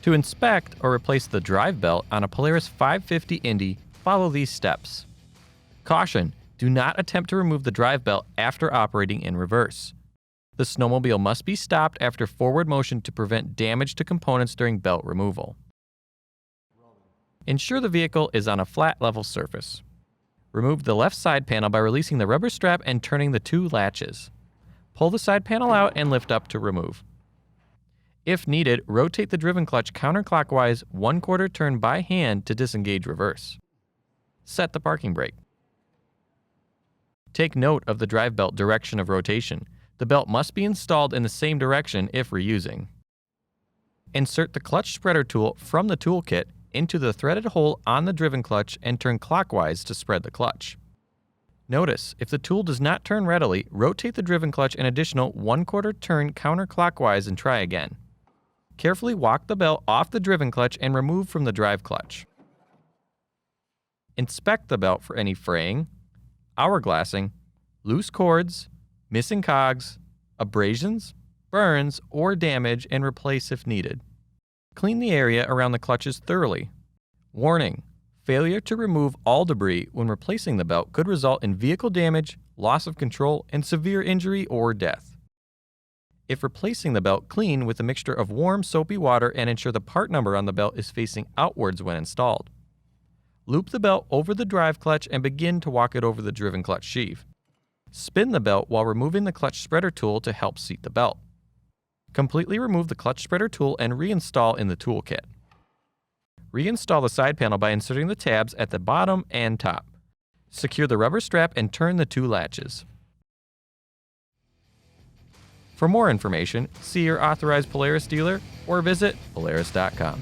To inspect or replace the drive belt on a Polaris 550 Indy, follow these steps. Caution: do not attempt to remove the drive belt after operating in reverse. The snowmobile must be stopped after forward motion to prevent damage to components during belt removal. Ensure the vehicle is on a flat, level surface. Remove the left side panel by releasing the rubber strap and turning the two latches. Pull the side panel out and lift up to remove. If needed, rotate the driven clutch counterclockwise 1/4 turn by hand to disengage reverse. Set the parking brake. Take note of the drive belt direction of rotation. The belt must be installed in the same direction if reusing. Insert the clutch spreader tool from the toolkit into the threaded hole on the driven clutch and turn clockwise to spread the clutch. Notice, if the tool does not turn readily, rotate the driven clutch an additional 1/4 turn counterclockwise and try again. Carefully walk the belt off the driven clutch and remove from the drive clutch. Inspect the belt for any fraying, hourglassing, loose cords, missing cogs, abrasions, burns, or damage and replace if needed. Clean the area around the clutches thoroughly. Warning: failure to remove all debris when replacing the belt could result in vehicle damage, loss of control, and severe injury or death. If replacing the belt, clean with a mixture of warm, soapy water and ensure the part number on the belt is facing outwards when installed. Loop the belt over the drive clutch and begin to walk it over the driven clutch sheave. Spin the belt while removing the clutch spreader tool to help seat the belt. Completely remove the clutch spreader tool and reinstall in the toolkit. Reinstall the side panel by inserting the tabs at the bottom and top. Secure the rubber strap and turn the two latches. For more information, see your authorized Polaris dealer or visit Polaris.com.